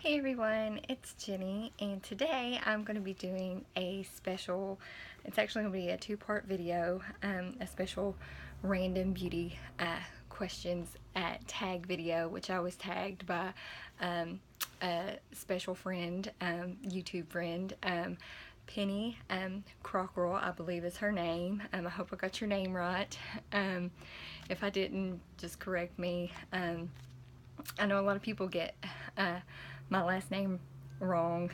Hey everyone, it's Jenny, and today I'm going to be doing a special, it's actually going to be a two-part video, a special random beauty questions tag video, which I was tagged by a special friend, YouTube friend, Penny Cockrelll, I believe is her name. I hope I got your name right. If I didn't, just correct me. I know a lot of people get my last name wrong,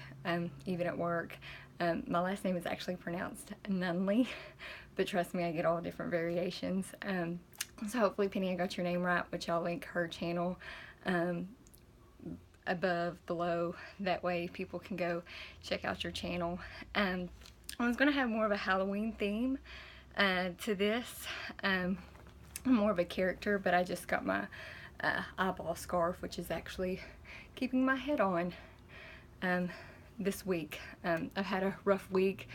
even at work. My last name is actually pronounced Nunley, but trust me, I get all different variations. So hopefully, Penny, I got your name right, which I'll link her channel above, below. That way people can go check out your channel. I was going to have more of a Halloween theme to this, more of a character, but I just got my eyeball scarf, which is actually keeping my head on this week. I've had a rough week.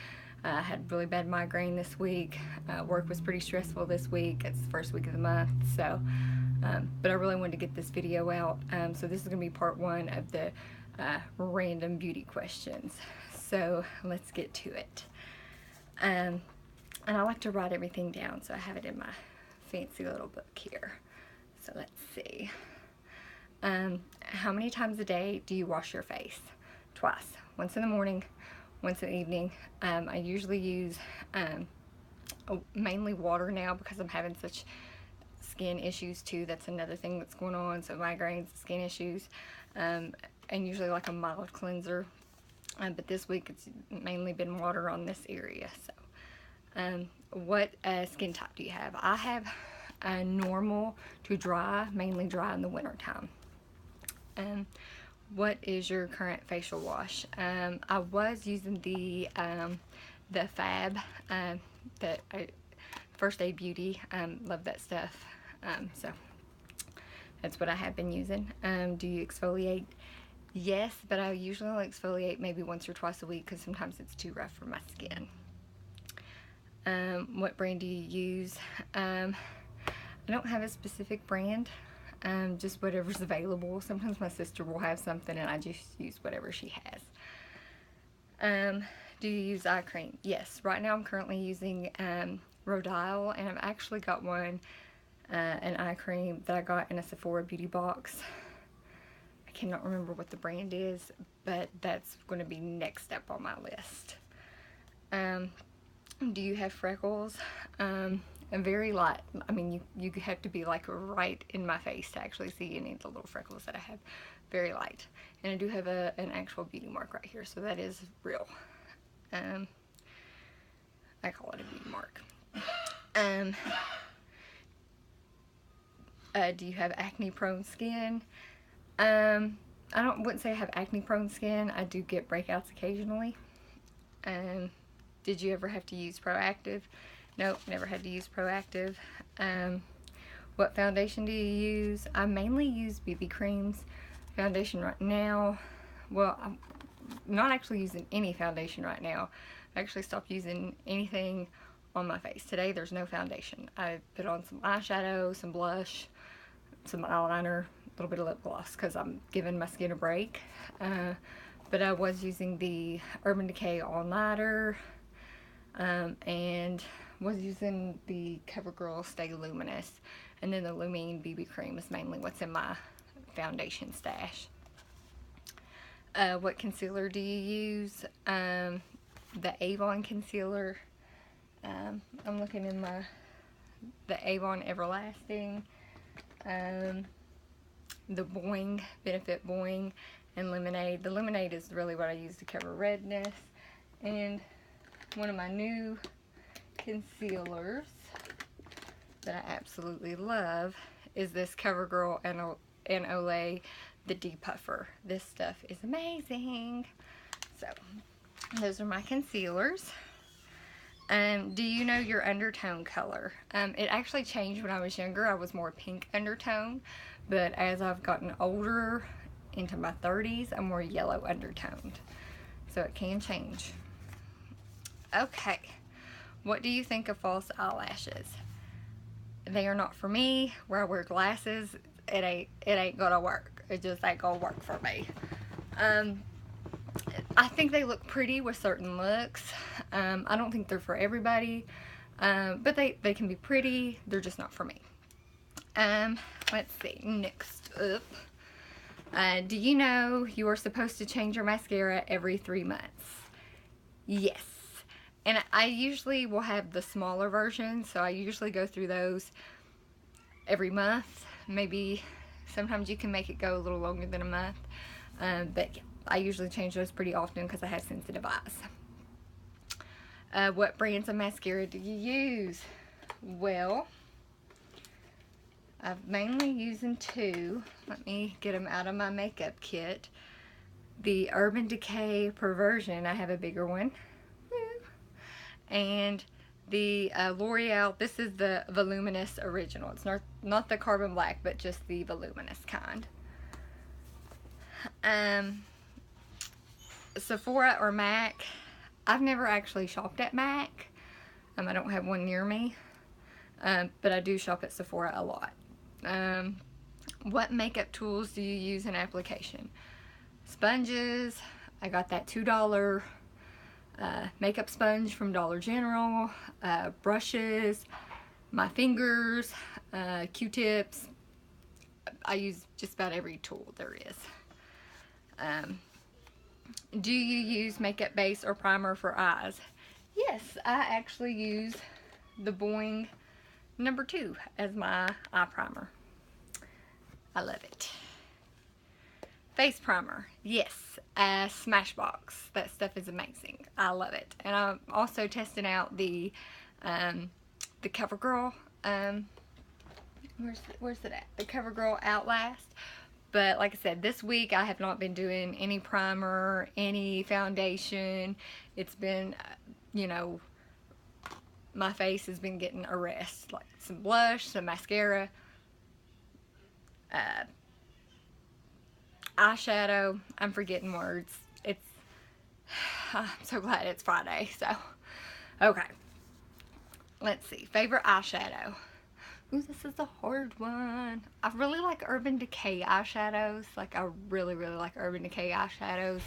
I had really bad migraine this week. Work was pretty stressful this week. It's the first week of the month, so but I really wanted to get this video out. So this is going to be part one of the random beauty questions. So let's get to it. And I like to write everything down, so I have it in my fancy little book here. So let's see. How many times a day do you wash your face? Twice. Once in the morning, once in the evening. I usually use mainly water now because I'm having such skin issues too. That's another thing that's going on. So migraines, skin issues, and usually like a mild cleanser. But this week it's mainly been water on this area. So, what skin type do you have? I have normal to dry, mainly dry in the winter time. What is your current facial wash? I was using the Fab, First Aid Beauty. Love that stuff. So that's what I have been using. Do you exfoliate? Yes, but I usually only exfoliate maybe once or twice a week because sometimes it's too rough for my skin. What brand do you use? I don't have a specific brand, just whatever's available. Sometimes my sister will have something and I just use whatever she has. Do you use eye cream? Yes, right now I'm currently using Rodial, and I've actually got one, an eye cream that I got in a Sephora beauty box. I cannot remember what the brand is, but that's going to be next up on my list. Do you have freckles? Very light. I mean, you have to be like right in my face to actually see any of the little freckles that I have. Very light. And I do have an actual beauty mark right here, so that is real. I call it a beauty mark. Do you have acne prone skin? I wouldn't say I have acne prone skin. I do get breakouts occasionally. Did you ever have to use Proactive? Nope, never had to use Proactive. What foundation do you use? I mainly use BB creams. Foundation right now, well, I'm not actually using any foundation right now. I actually stopped using anything on my face. Today there's no foundation. I put on some eyeshadow, some blush, some eyeliner, a little bit of lip gloss because I'm giving my skin a break. But I was using the Urban Decay All Nighter, and was using the CoverGirl Stay Luminous, and then the Lumine BB cream is mainly what's in my foundation stash. What concealer do you use? The Avon concealer. I'm looking in the Avon Everlasting, the Boing, Benefit Boing, and Lemonade. The Lemonade is really what I use to cover redness. And one of my new concealers that I absolutely love is this CoverGirl and Olay, the Depuffer. This stuff is amazing. So those are my concealers. Do you know your undertone color? It actually changed when I was younger. I was more pink undertone, but as I've gotten older, into my 30s, I'm more yellow undertoned. So it can change. Okay. What do you think of false eyelashes? They are not for me. Where I wear glasses, it ain't gonna work. It just ain't gonna work for me. I think they look pretty with certain looks. I don't think they're for everybody, but they can be pretty. They're just not for me. Let's see, next up. Do you know you are supposed to change your mascara every 3 months? Yes. And I usually will have the smaller version, so I usually go through those every month. Maybe sometimes you can make it go a little longer than a month. But yeah, I usually change those pretty often because I have sensitive eyes. What brands of mascara do you use? Well, I've mainly using two. Let me get them out of my makeup kit. The Urban Decay Perversion, I have a bigger one. And the L'Oreal, this is the Voluminous Original. It's not the Carbon Black, but just the voluminous kind. Sephora or MAC. I've never actually shopped at MAC. I don't have one near me. But I do shop at Sephora a lot. What makeup tools do you use in application? Sponges. I got that $2 makeup sponge from Dollar General. Brushes. My fingers. Q-tips. I use just about every tool there is. Do you use makeup base or primer for eyes? Yes, I actually use the Boing number 2 as my eye primer. I love it. Face primer. Yes, Smashbox. That stuff is amazing. I love it. And I'm also testing out the CoverGirl. Where's it at? The CoverGirl Outlast. But like I said, this week I have not been doing any primer, any foundation. It's been, you know, my face has been getting a rest. Like some blush, some mascara, eyeshadow. I'm forgetting words. I'm so glad it's Friday. So, okay. Let's see. Favorite eyeshadow. Ooh, this is a hard one. I really like Urban Decay eyeshadows. Like, I really, really like Urban Decay eyeshadows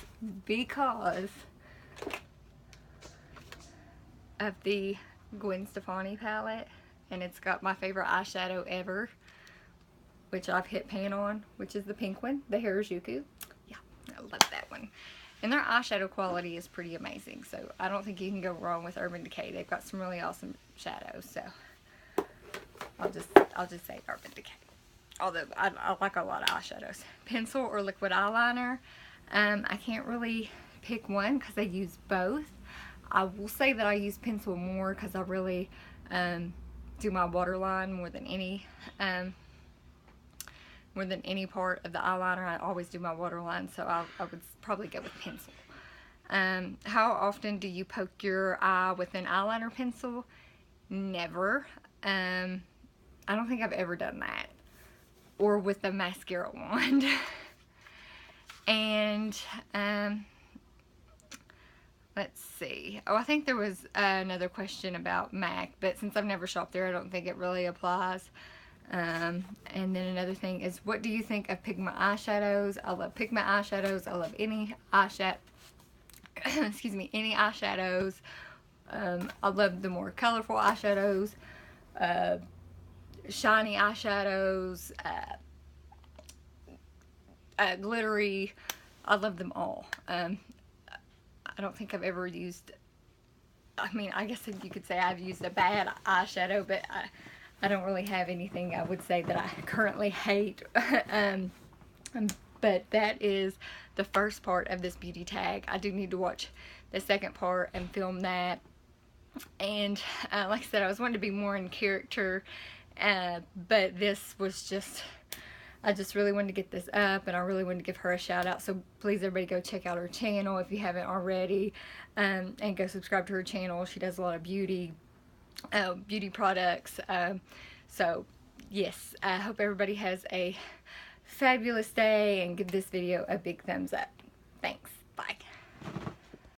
because of the Gwen Stefani palette. And it's got my favorite eyeshadow ever, which I've hit pan on, which is the pink one, the Harajuku. Yeah, I love that one. And their eyeshadow quality is pretty amazing. So, I don't think you can go wrong with Urban Decay. They've got some really awesome shadows, so I'll just say Urban Decay. Although I like a lot of eyeshadows. Pencil or liquid eyeliner. I can't really pick one because I use both. I will say that I use pencil more because I really do my waterline more than any part of the eyeliner. I always do my waterline, so I would probably go with pencil. How often do you poke your eye with an eyeliner pencil? Never. I don't think I've ever done that. Or with a mascara wand. And, let's see. Oh, I think there was another question about MAC, but since I've never shopped there, I don't think it really applies. And then another thing is, what do you think of pigment eyeshadows? I love pigment eyeshadows. I love any eyeshadow, excuse me, any eyeshadows. I love the more colorful eyeshadows. Shiny eyeshadows, glittery. I love them all. I don't think I've ever used, I mean, I guess you could say I've used a bad eyeshadow, but I don't really have anything I would say that I currently hate. But that is the first part of this beauty tag. I do need to watch the second part and film that. And like I said, I was wanting to be more in character, but this was just, I just really wanted to get this up, and I really wanted to give her a shout out. So please, everybody, go check out her channel if you haven't already, and go subscribe to her channel. She does a lot of beauty products. So yes, I hope everybody has a fabulous day, and give this video a big thumbs up. Thanks. Bye.